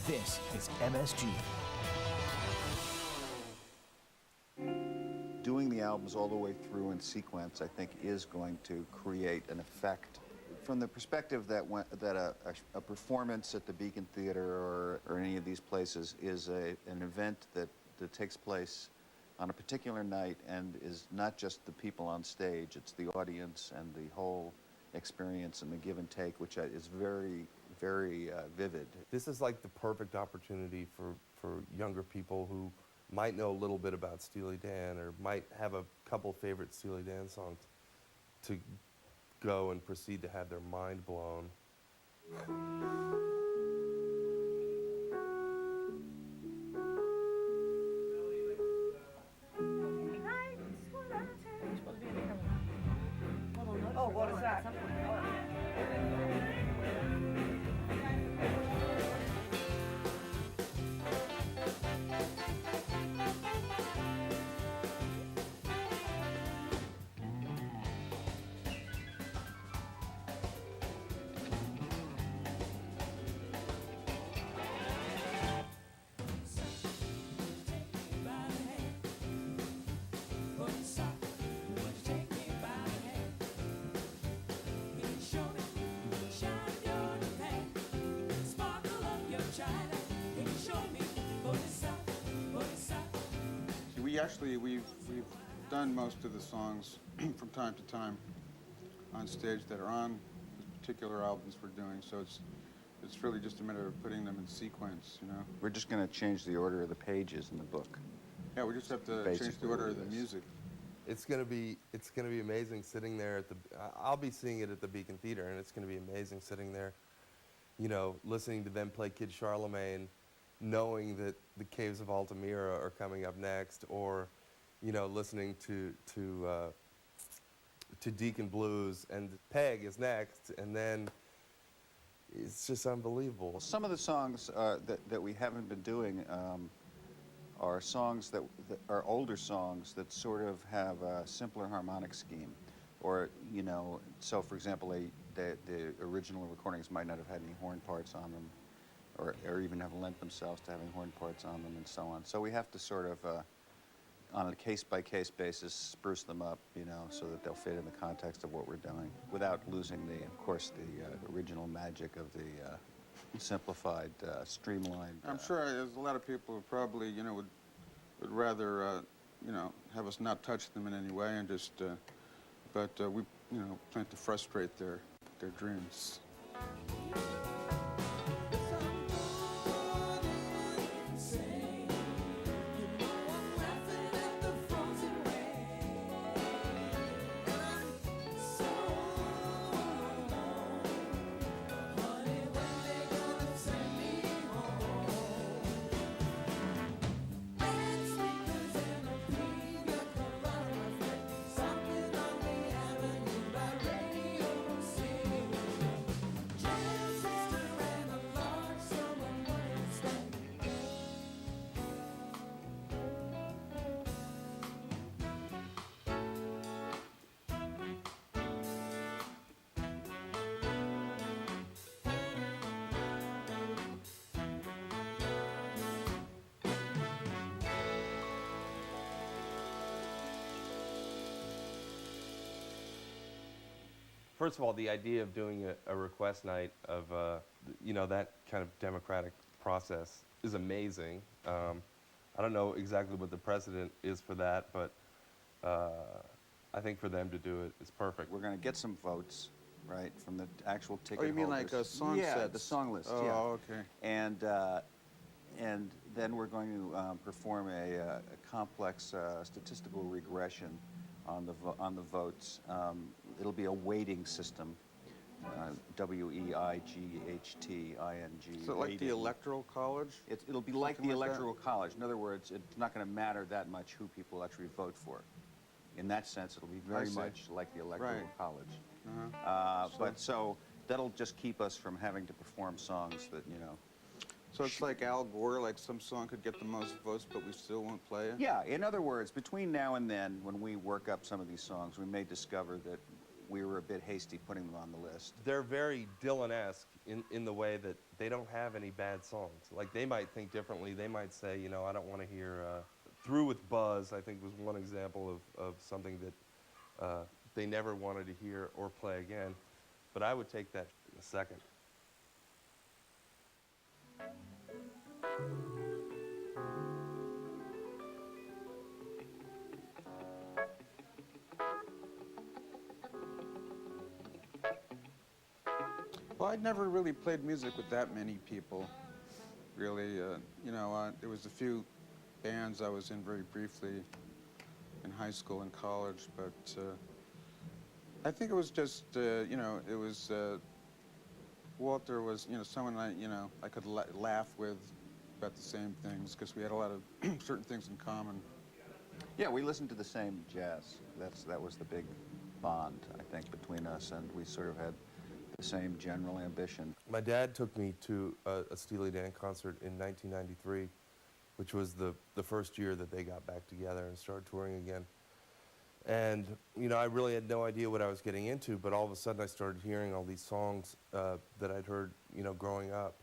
This is MSG. Doing the albums all the way through in sequence, I think, is going to create an effect. From the perspective that a performance at the Beacon Theater or any of these places is an event that takes place on a particular night and is not just the people on stage, it's the audience and the whole experience and the give and take, which is very, very vivid. This is like the perfect opportunity for younger people who might know a little bit about Steely Dan or might have a couple favorite Steely Dan songs to go and proceed to have their mind blown. Oh, what is that? We've done most of the songs from time to time on stage that are on the particular albums we're doing, so it's really just a matter of putting them in sequence, you know. We're just going to change the order of the pages in the book. Yeah, we just have to change the order of the music. It's gonna be amazing sitting there at the. I'll be seeing it at the Beacon Theater, and it's gonna be amazing sitting there, you know, listening to them play Kid Charlemagne, knowing that the Caves of Altamira are coming up next, or, you know, listening to Deacon Blues and Peg is next, and then it's just unbelievable. Some of the songs that we haven't been doing are songs that are older songs that sort of have a simpler harmonic scheme, or, you know, so for example, the original recordings might not have had any horn parts on them, or even have lent themselves to having horn parts on them, and so on. So we have to sort of, on a case-by-case basis, spruce them up, you know, so that they'll fit in the context of what we're doing, without losing of course, the original magic of the simplified, streamlined. I'm sure there's a lot of people who probably, you know, would rather, you know, have us not touch them in any way, and just, but we, you know, plan to frustrate their dreams. First of all, the idea of doing a request night of, you know, that kind of democratic process is amazing. I don't know exactly what the precedent is for that, but I think for them to do it is perfect. We're going to get some votes, right, from the actual ticket holders. Oh, you mean holders. like a song set? Yeah, the song list, oh, yeah. Oh, okay. And then we're going to perform a complex statistical regression on the votes. It'll be a weighting system, W-E-I-G-H-T-I-N-G. So like the Electoral College? It'll be like the Electoral College. In other words, it's not going to matter that much who people actually vote for. In that sense, it'll be very much like the Electoral College. But so that'll just keep us from having to perform songs that, you know. So it's like Al Gore, like some song could get the most votes, but we still won't play it? Yeah, in other words, between now and then, when we work up some of these songs, we may discover that we were a bit hasty putting them on the list. They're very Dylan-esque in the way that they don't have any bad songs. Like, they might think differently. They might say, you know, I don't want to hear Through with Buzz, I think, was one example of something that they never wanted to hear or play again. But I would take that in a second. Well, I'd never really played music with that many people, really. You know, there was a few bands I was in very briefly in high school and college, but I think it was just, you know, it was, Walter was, you know, someone I could laugh with about the same things, because we had a lot of certain things in common. Yeah, we listened to the same jazz. That was the big bond, I think, between us, and we sort of had the same general ambition. My dad took me to a Steely Dan concert in 1993, which was the first year that they got back together and started touring again. And, you know, I really had no idea what I was getting into, but all of a sudden I started hearing all these songs that I'd heard, you know, growing up.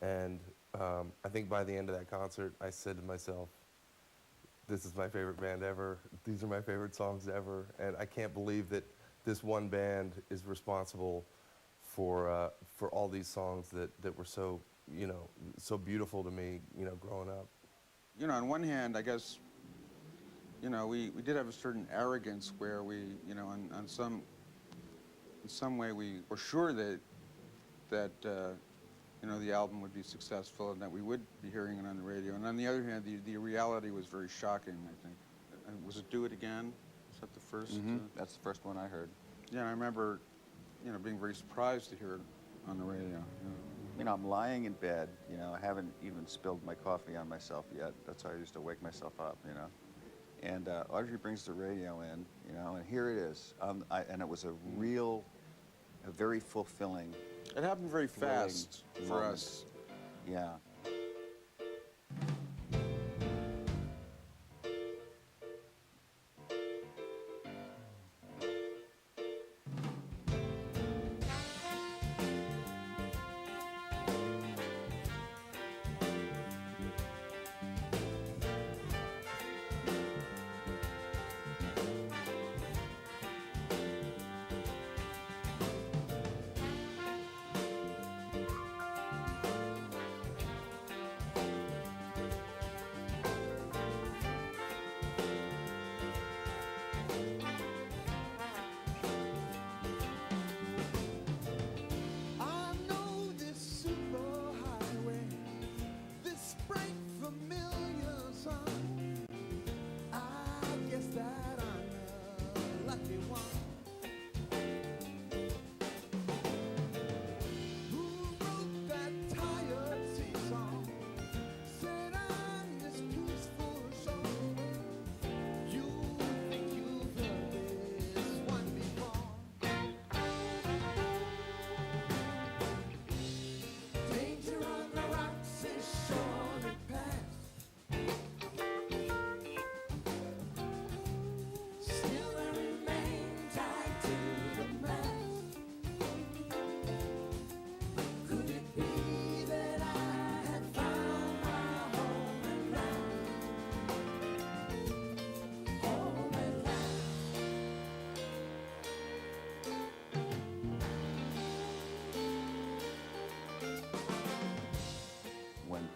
And I think by the end of that concert, I said to myself, this is my favorite band ever. These are my favorite songs ever. And I can't believe that this one band is responsible for all these songs that were so, you know, so beautiful to me, you know, growing up. You know, on one hand, I guess, you know, we did have a certain arrogance where we, you know, in some way we were sure that you know, the album would be successful and that we would be hearing it on the radio. And on the other hand, the reality was very shocking, I think. Was it Do It Again? Was that the first? That's the first one I heard. Yeah, and I remember, you know, being very surprised to hear it on the radio. You know, I'm lying in bed, you know, I haven't even spilled my coffee on myself yet. That's how I used to wake myself up, you know. And Audrey brings the radio in, you know, and here it is. And it was a very fulfilling. It happened very fast for moment. us. Yeah.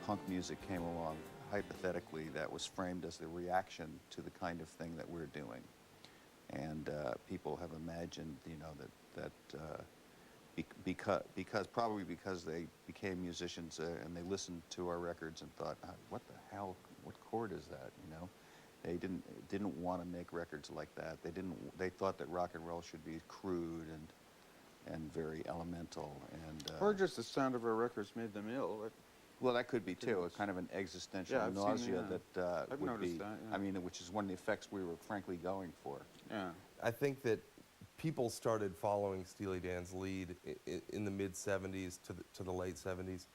Punk music came along, hypothetically, that was framed as the reaction to the kind of thing that we're doing. And people have imagined, you know, probably because they became musicians and they listened to our records and thought, what the hell, what chord is that, you know? They didn't want to make records like that. They thought that rock and roll should be crude and very elemental. And Or just the sound of our records made them ill. well, that could be too, a kind of an existential Yeah, I've seen, nausea yeah. that I've would noticed be, that, yeah. I mean, which is one of the effects we were frankly going for. Yeah. I think that people started following Steely Dan's lead in the mid-'70s to the late '70s.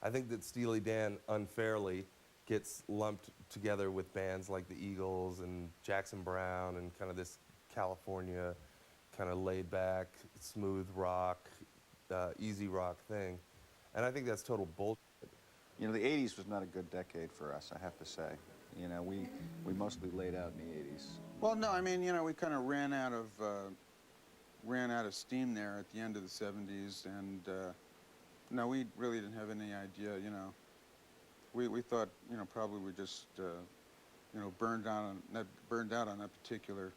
I think that Steely Dan unfairly gets lumped together with bands like the Eagles and Jackson Browne and kind of this California kind of laid back, smooth rock, easy rock thing. And I think that's total bullshit. You know, the 80s was not a good decade for us, I have to say. You know, we mostly laid out in the 80s. Well, no, I mean, you know, we kind of ran out of steam there at the end of the 70s, and no, we really didn't have any idea, you know. We thought, you know, probably we just, you know, burned out on that particular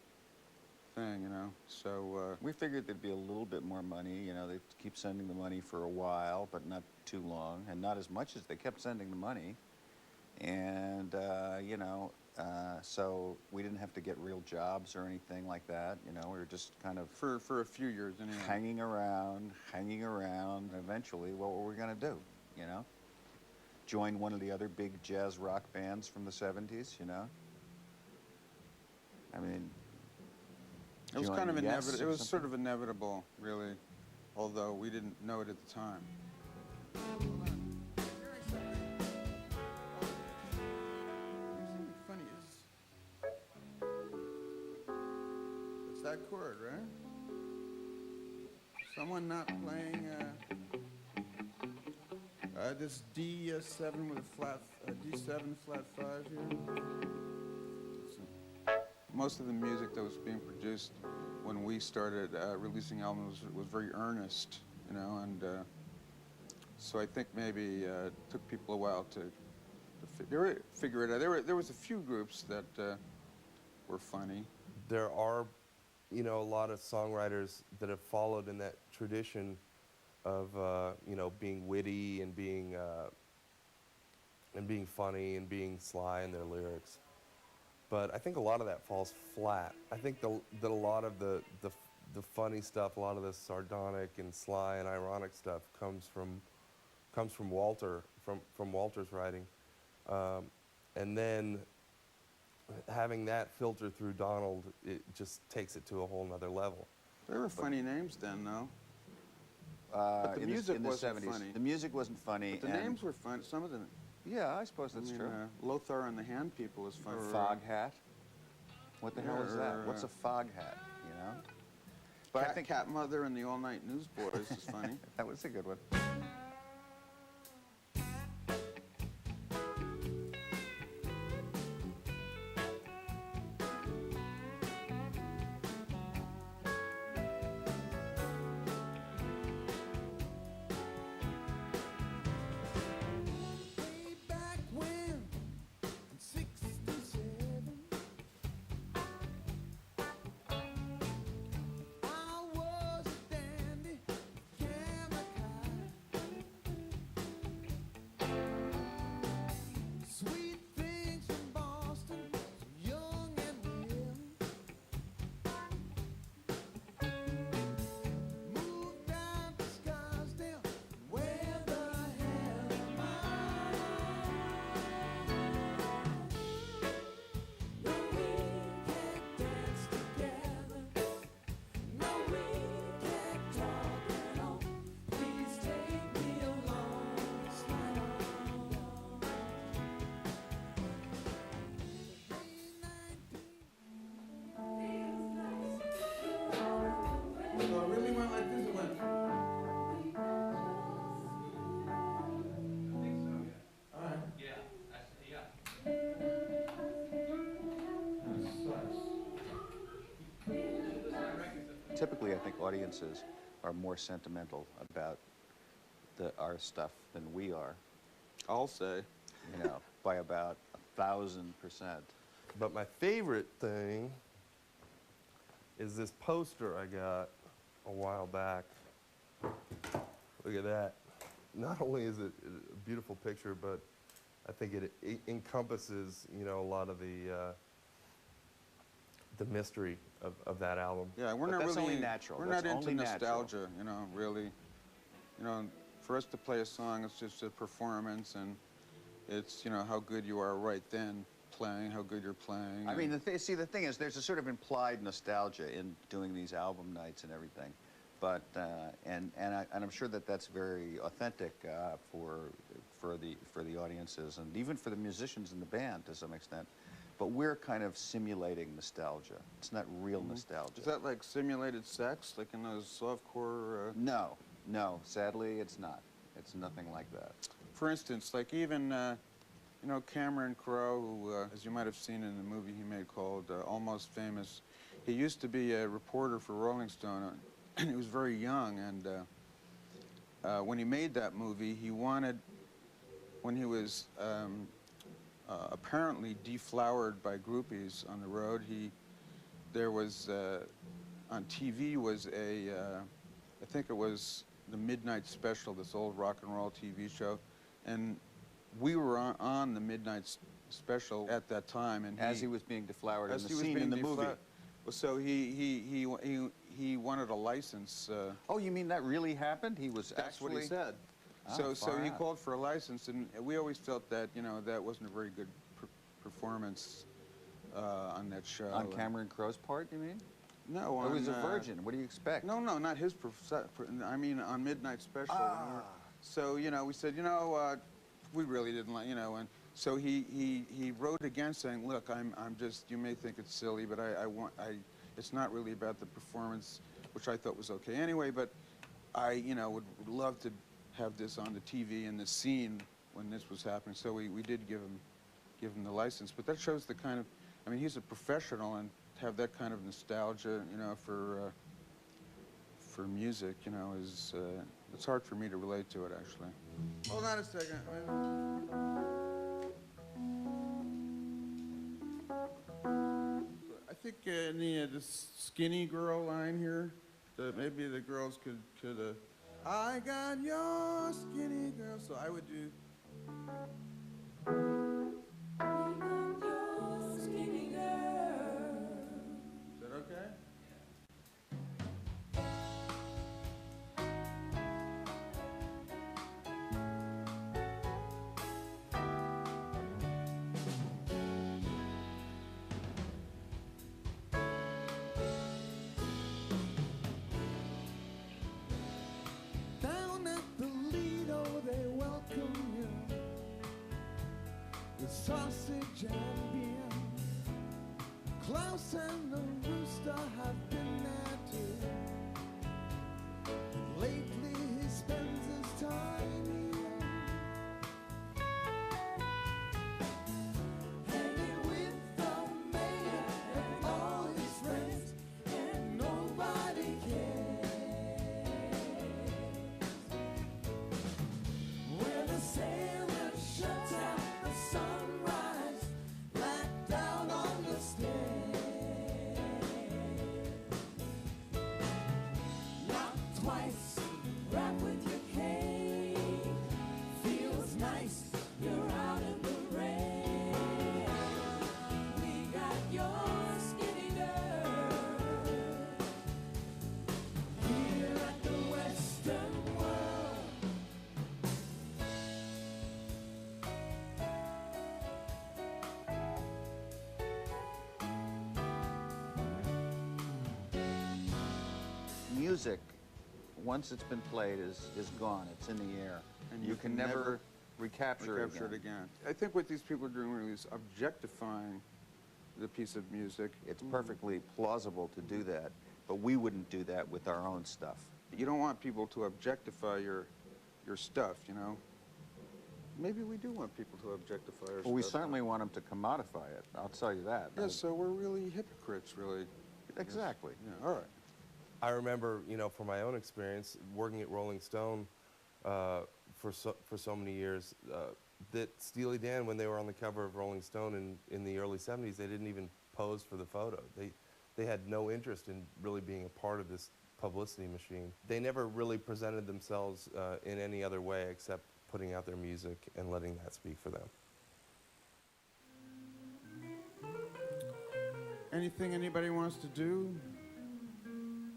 thing, you know. So We figured there'd be a little bit more money. You know, they'd keep sending the money for a while, but not too long, and not as much as they kept sending the money. And, you know, so we didn't have to get real jobs or anything like that. You know, we were just kind of for a few years anyway. hanging around. And eventually, what were we going to do, you know? Join one of the other big jazz rock bands from the 70s, you know? I mean, It was join kind of Yes inevitable. or It was something? sort of inevitable, really, although we didn't know it at the time. Funny is, it's that chord, right? Someone not playing this D7 with a flat D7 flat 5 here. Most of the music that was being produced when we started releasing albums was very earnest, you know, and so I think maybe it took people a while to figure it out. There was a few groups that were funny. There are, you know, a lot of songwriters that have followed in that tradition of, you know, being witty and being funny and being sly in their lyrics. But I think a lot of that falls flat. I think that a lot of the funny stuff, a lot of the sardonic and sly and ironic stuff comes from Walter, from Walter's writing. And then having that filter through Donald, it just takes it to a whole nother level. There were funny names then, though. But the music in the wasn't 70s, funny. the music wasn't funny. But the and names were fun. Some of them. Yeah, I suppose that's true. Lothar and the Hand People is fun. Or Fog Hat. What the hell is that? or, What's a fog hat, you know? But I I think- think Cat Mother and the All Night Newsboys is funny. That was a good one. Way back when, in '67, I was a dandy, chemical. Sweet things from Boston, so young and real. Moved down to Scarsdale, where the hell am I? No, we can't dance together. No, we can't talk at all. Please take me along, slide on. So it really went like this. It went. All right. Typically, I think audiences are more sentimental about our stuff than we are, I'll say. you know, by about 1,000%. But my favorite thing is this poster I got a while back. Look at that. Not only is it a beautiful picture, but I think it encompasses, you know, a lot of the mystery of that album. Yeah, we're But not that's really. only natural. We're That's not into only natural. nostalgia, you know. Really, you know, for us to play a song, it's just a performance, and it's, you know, how good you are right then playing, how good you're playing. I mean, and- the thing is, there's a sort of implied nostalgia in doing these album nights and everything, but and I'm sure that that's very authentic for the audiences and even for the musicians in the band to some extent. but we're kind of simulating nostalgia. It's not real nostalgia. Is that like simulated sex, like in those softcore? No, no, sadly it's not. It's nothing like that. For instance, like even, you know, Cameron Crowe, who, as you might have seen in the movie he made called Almost Famous, he used to be a reporter for Rolling Stone, and he was very young, and when he made that movie, he wanted, when he was apparently deflowered by groupies on the road, there was, on TV was I think it was the Midnight Special, this old rock and roll TV show, and we were on the Midnight Special at that time, and As he was being deflowered in as the he was scene being in the movie. Well, so he wanted a license. Oh, you mean that really happened? He was That's actually... what he said. Ah, So far he out. called for a license, and we always felt that, you know, that wasn't a very good performance on that show. On Cameron Crowe's part, you mean? No, He on, was a virgin. What do you expect? No, not his. I mean, on Midnight Special. Ah. So you know, we said, you know, we really didn't like, you know, and so he wrote again, saying, look, I'm just. You may think it's silly, but it's not really about the performance, which I thought was okay anyway. But I, you know, would love to have this on the TV in the scene when this was happening. So we did give him the license. But that shows the kind of. I mean, he's a professional, and to have that kind of nostalgia, you know, for music, you know, is it's hard for me to relate to it, actually. Hold on a second. I think in the skinny girl line here, maybe the girls could I got your skinny girl. So I would do. Is that okay? Down at the Lido, they welcome you with sausage and beer. Klaus and the rooster have been there too. Lately he spends his time here, hanging with the mayor and all his friends, and nobody cares. When the sailor shuts out the sunrise, blacked out on the stairs. Knock twice, rap with your cane. Feels nice, you're out in the rain. We got your skinny girl here at the Western World. Music, once it's been played, is gone. It's in the air. And you can never recapture it Capture it again. I think what these people are doing really is objectifying the piece of music. It's perfectly plausible to do that, but we wouldn't do that with our own stuff. You don't want people to objectify your stuff, you know. Maybe we do want people to objectify our stuff. Well, we certainly want them to commodify it. I'll tell you that. Yeah, so we're really hypocrites, really. Exactly. Yeah, all right. I remember, you know, from my own experience working at Rolling Stone for so many years, that Steely Dan, when they were on the cover of Rolling Stone in the early 70s, they didn't even pose for the photo. They had no interest in really being a part of this publicity machine. They never really presented themselves in any other way except putting out their music and letting that speak for them. Anything anybody wants to do?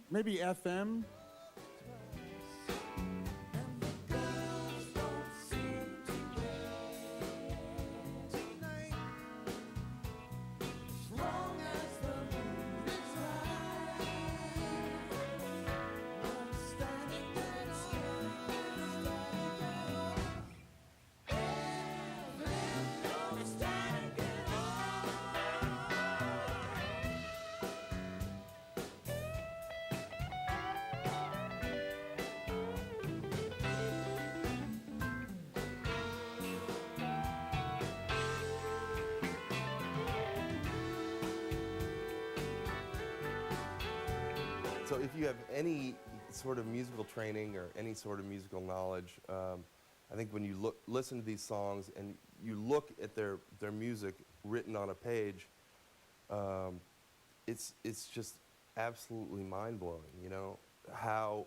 Maybe FM? And the girls don't seem to wait tonight. As long as the mood is right, I'm standing there FM, no standing on. So if you have any sort of musical training or any sort of musical knowledge, I think when you listen to these songs and you look at their music written on a page, it's just absolutely mind-blowing, you know, how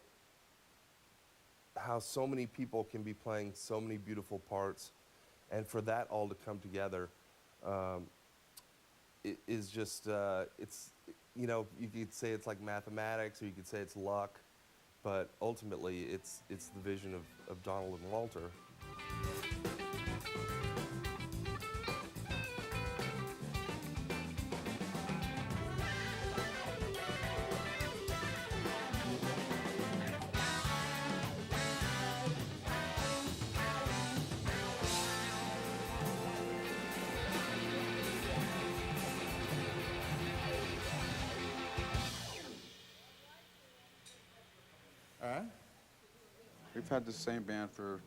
so many people can be playing so many beautiful parts, and for that all to come together, it is just, it's, you know, you could say it's like mathematics, or you could say it's luck, but ultimately it's the vision of Donald and Walter. We've had the same band for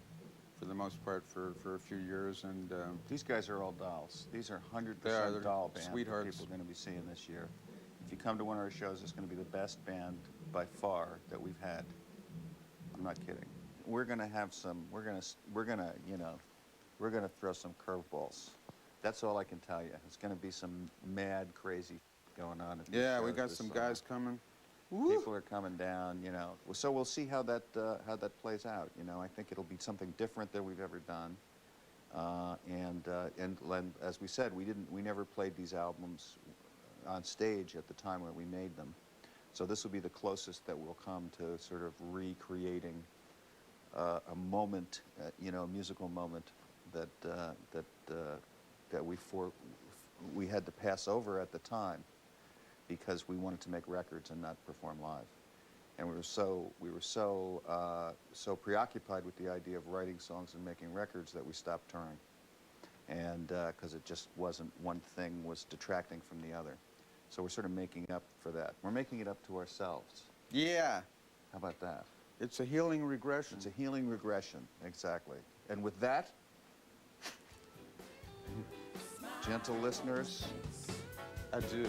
the most part for a few years, and These guys are all dolls. These are 100% they're doll band that sweethearts. people are going to be seeing this year. If you come to one of our shows, it's going to be the best band by far that we've had. I'm not kidding. We're going to have some. We're going to you know, we're going to throw some curveballs. That's all I can tell you. It's going to be some mad, crazy going on. At these yeah, we shows got this some summer. guys coming. People are coming down, you know. So we'll see how that plays out. You know, I think it'll be something different than we've ever done. And as we said, we never played these albums on stage at the time when we made them. So this will be the closest that we'll come to sort of recreating a moment, you know, a musical moment that we had to pass over at the time, because we wanted to make records and not perform live, and we were so preoccupied with the idea of writing songs and making records that we stopped touring, and because it just wasn't, one thing was detracting from the other. So we're sort of making up for that. We're making it up to ourselves. Yeah, How about that? it's a healing regression. It's a healing regression, exactly. And with that, gentle listeners, I do.